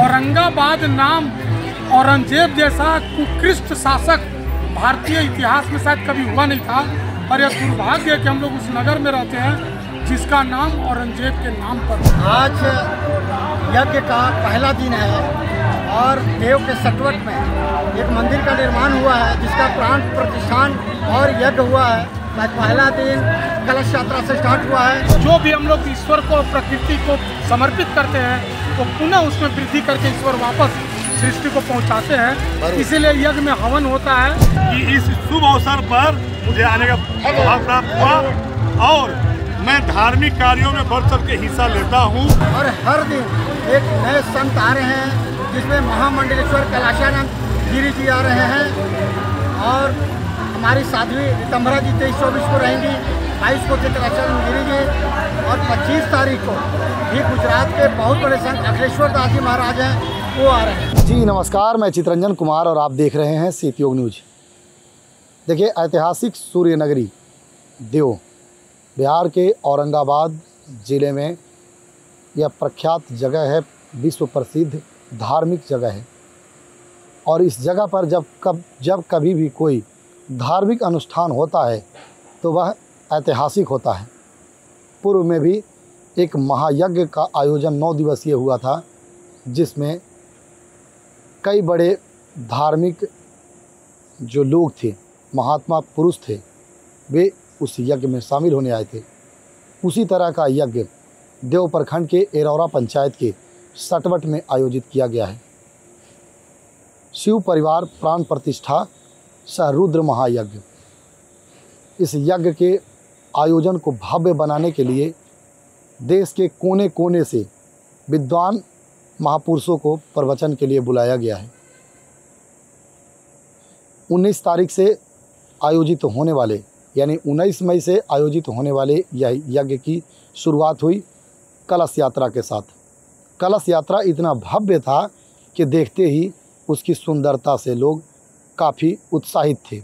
औरंगाबाद नाम औरंगजेब जैसा कुकृष्ट शासक भारतीय इतिहास में शायद कभी हुआ नहीं था। और यह दुर्भाग्य है कि हम लोग उस नगर में रहते हैं जिसका नाम औरंगजेब के नाम पर। आज यज्ञ का पहला दिन है और देव के सटवट में एक मंदिर का निर्माण हुआ है जिसका प्राण प्रतिष्ठान और यज्ञ हुआ है। आज पहला दिन कलश यात्रा से स्टार्ट हुआ है। जो भी हम लोग ईश्वर को प्रकृति को समर्पित करते हैं तो पुनः उसमें वृद्धि करके ईश्वर वापस सृष्टि को पहुंचाते हैं। इसीलिए यज्ञ में हवन होता है कि इस शुभ अवसर पर मुझे आने का सौभाग्य प्राप्त हुआ और मैं धार्मिक कार्यों में बढ़ चढ़ के हिस्सा लेता हूँ। और हर दिन एक नए संत आ रहे हैं जिसमें महामंडलेश्वर कैलाशानंद गिरी जी आ रहे हैं और हमारी साध्वी रितंभरा जी 23-24 को रहेंगी, 22 को कैलाशानंद गिरी जी और 25 तारीख को भी गुजरात के बहुत बड़े संत अखिलेश्वर दास जी महाराज हैं, वो आ रहे हैं। जी नमस्कार, मैं चितरंजन कुमार और आप देख रहे हैं सीतयोग न्यूज। देखिए, ऐतिहासिक सूर्य नगरी देव बिहार के औरंगाबाद ज़िले में यह प्रख्यात जगह है, विश्व प्रसिद्ध धार्मिक जगह है। और इस जगह पर जब कभी भी कोई धार्मिक अनुष्ठान होता है तो वह ऐतिहासिक होता है। पूर्व में भी एक महायज्ञ का आयोजन 9 दिवसीय हुआ था जिसमें कई बड़े धार्मिक जो लोग थे, महात्मा पुरुष थे, वे उस यज्ञ में शामिल होने आए थे। उसी तरह का यज्ञ देव प्रखंड के एरौरा पंचायत के सटवट में आयोजित किया गया है। शिव परिवार प्राण प्रतिष्ठा सह रुद्र महायज्ञ। इस यज्ञ के आयोजन को भव्य बनाने के लिए देश के कोने कोने से विद्वान महापुरुषों को प्रवचन के लिए बुलाया गया है। 19 तारीख से आयोजित होने वाले यानी 19 मई से आयोजित होने वाले यह यज्ञ की शुरुआत हुई कलश यात्रा के साथ। कलश यात्रा इतना भव्य था कि देखते ही उसकी सुंदरता से लोग काफ़ी उत्साहित थे।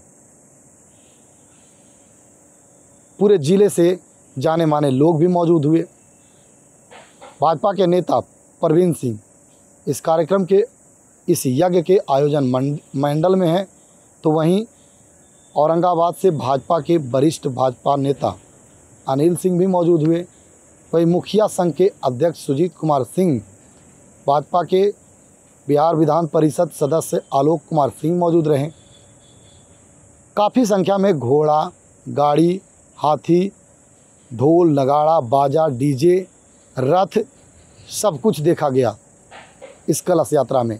पूरे ज़िले से जाने माने लोग भी मौजूद हुए। भाजपा के नेता परवीन सिंह इस कार्यक्रम के इस यज्ञ के आयोजन मंडल में हैं, तो वहीं औरंगाबाद से भाजपा के वरिष्ठ भाजपा नेता अनिल सिंह भी मौजूद हुए। वहीं मुखिया संघ के अध्यक्ष सुजीत कुमार सिंह, भाजपा के बिहार विधान परिषद सदस्य आलोक कुमार सिंह मौजूद रहे। काफ़ी संख्या में घोड़ा, गाड़ी, हाथी, ढोल, नगाड़ा, बाजा, डीजे, रथ सब कुछ देखा गया इस कलश यात्रा में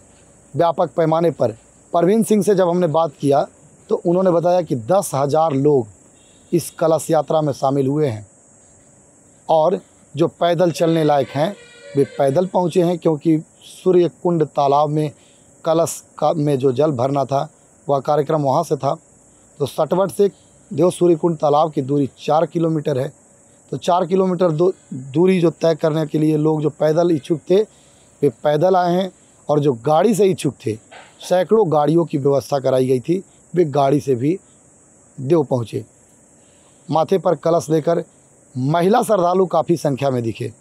व्यापक पैमाने पर। परवीन सिंह से जब हमने बात किया तो उन्होंने बताया कि 10,000 लोग इस कलश यात्रा में शामिल हुए हैं और जो पैदल चलने लायक हैं वे पैदल पहुंचे हैं, क्योंकि सूर्य कुंड तालाब में कलश का में जो जल भरना था वह कार्यक्रम वहां से था। तो सटवट से देव सूर्य कुंड तालाब की दूरी 4 किलोमीटर है। तो 4 किलोमीटर दूरी जो तय करने के लिए लोग जो पैदल इच्छुक थे वे पैदल आए हैं, और जो गाड़ी से इच्छुक थे, सैकड़ों गाड़ियों की व्यवस्था कराई गई थी, वे गाड़ी से भी देव पहुँचे। माथे पर कलश लेकर महिला श्रद्धालु काफ़ी संख्या में दिखे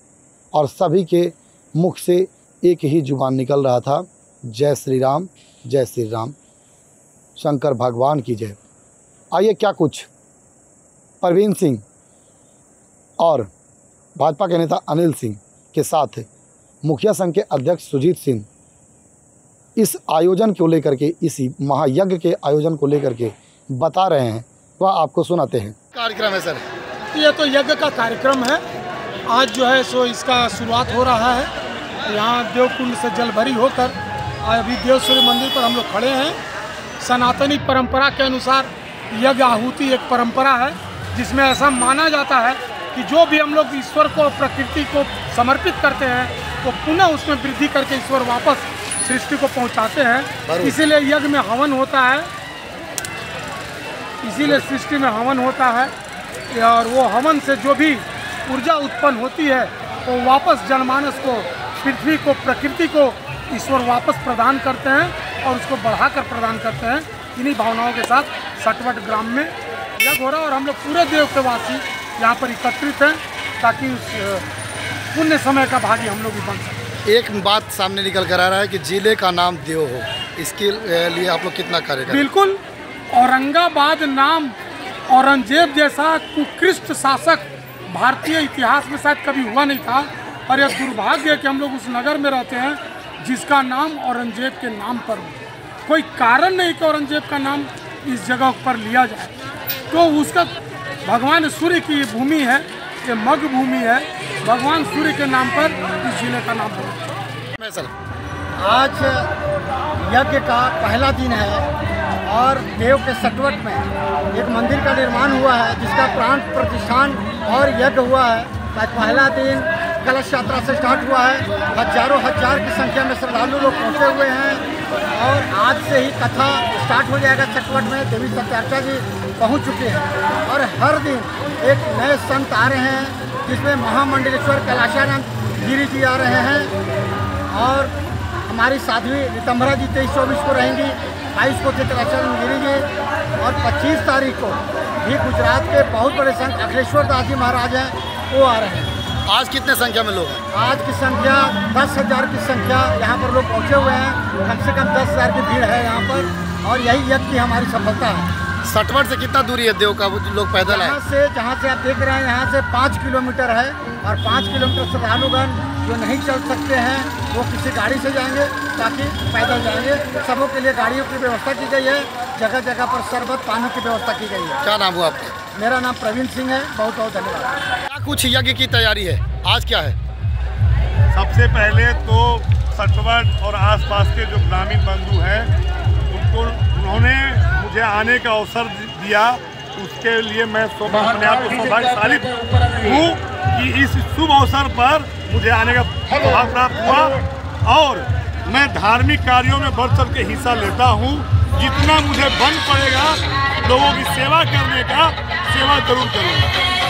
और सभी के मुख से एक ही जुबान निकल रहा था, जय श्री राम, जय श्री राम, शंकर भगवान की जय। आइए क्या कुछ परवीन सिंह और भाजपा के नेता अनिल सिंह के साथ मुखिया संघ के अध्यक्ष सुजीत सिंह इस आयोजन को लेकर के, इस महायज्ञ के आयोजन को लेकर के बता रहे हैं, वह आपको सुनाते हैं। कार्यक्रम है सर, ये तो यज्ञ का कार्यक्रम है। आज जो है सो इसका शुरुआत हो रहा है। यहाँ देवकुंड से जल भरी होकर अभी देव सूर्य मंदिर पर हम लोग खड़े हैं। सनातनी परंपरा के अनुसार यज्ञ आहुति एक परंपरा है जिसमें ऐसा माना जाता है कि जो भी हम लोग ईश्वर को प्रकृति को समर्पित करते हैं तो पुनः उसमें वृद्धि करके ईश्वर वापस सृष्टि को पहुंचाते हैं। इसीलिए यज्ञ में हवन होता है, इसीलिए सृष्टि में हवन होता है। और वो हवन से जो भी ऊर्जा उत्पन्न होती है वो वापस जनमानस को, पृथ्वी को, प्रकृति को ईश्वर वापस प्रदान करते हैं और उसको बढ़ाकर प्रदान करते हैं। इन्हीं भावनाओं के साथ सटवट ग्राम में यज्ञ हो रहा है और हम लोग पूरे देव के वासी यहाँ पर एकत्रित हैं ताकि उस पुण्य समय का भागी हम लोग भी बन सकें। एक बात सामने निकल कर आ रहा है कि जिले का नाम देव हो, इसके लिए आप लोग कितना कार्य करें? बिल्कुल, औरंगाबाद नाम औरंगजेब जैसा कुकृष्ट शासक भारतीय इतिहास में शायद कभी हुआ नहीं था। और यह दुर्भाग्य है कि हम लोग उस नगर में रहते हैं जिसका नाम औरंगजेब के नाम पर हो। कोई कारण नहीं कि औरंगजेब का नाम इस जगह पर लिया जाए। तो उसका भगवान सूर्य की भूमि है, ये मगध भूमि है, भगवान सूर्य के नाम पर इस जिले का नाम है। सर, आज यज्ञ का पहला दिन है और देव के सटवट में एक मंदिर का निर्माण हुआ है जिसका प्राण प्रतिष्ठान और यज्ञ हुआ है। आज पहला दिन कलश यात्रा से स्टार्ट हुआ है। हजारों हजार की संख्या में श्रद्धालु लोग पहुँचे हुए हैं और आज से ही कथा स्टार्ट हो जाएगा। सटवट में देवी सत्यार्चा जी पहुँच चुके हैं और हर दिन एक नए संत आ रहे हैं जिसमें महामंडलेश्वर कैलाशानंद गिरी जी आ रहे हैं और हमारी साध्वी रितंभरा जी 23-24 को रहेंगी, 22 को थे कैलाशानंद गिरी जी और 25 तारीख को भी गुजरात के बहुत बड़े संत अखिलेश्वर दास जी महाराज हैं, वो आ रहे हैं। आज कितने संख्या में लोग हैं? आज की संख्या 10,000 की संख्या यहाँ पर लोग पहुँचे हुए हैं। कम से कम 10,000 की भीड़ है यहाँ पर और यही यज्ञ की हमारी सफलता है। सटवट से कितना दूरी है देव का? लोग पैदल आए? जहाँ से आप देख रहे हैं यहाँ से 5 किलोमीटर है और 5 किलोमीटर श्रद्धालुगण जो नहीं चल सकते हैं वो किसी गाड़ी से जाएंगे, ताकि पैदल जाएंगे। सबों के लिए गाड़ियों की व्यवस्था की गई है, जगह जगह पर शरबत पानी की व्यवस्था की गई है। क्या नाम हुआ आपका? मेरा नाम प्रवीण सिंह है। बहुत बहुत धन्यवाद। क्या कुछ यज्ञ की तैयारी है? आज क्या है? सबसे पहले तो सटवट और आसपास के जो ग्रामीण बंधु हैं उन्होंने मुझे आने का अवसर दिया, उसके लिए मैं अपने आप को सौभाग्यशाली हूँ कि इस शुभ अवसर पर मुझे आने का सौभाग्य प्राप्त हुआ और मैं धार्मिक कार्यों में बढ़ चढ़ के हिस्सा लेता हूँ। जितना मुझे बन पड़ेगा लोगों की सेवा करने का, सेवा जरूर करूँगा।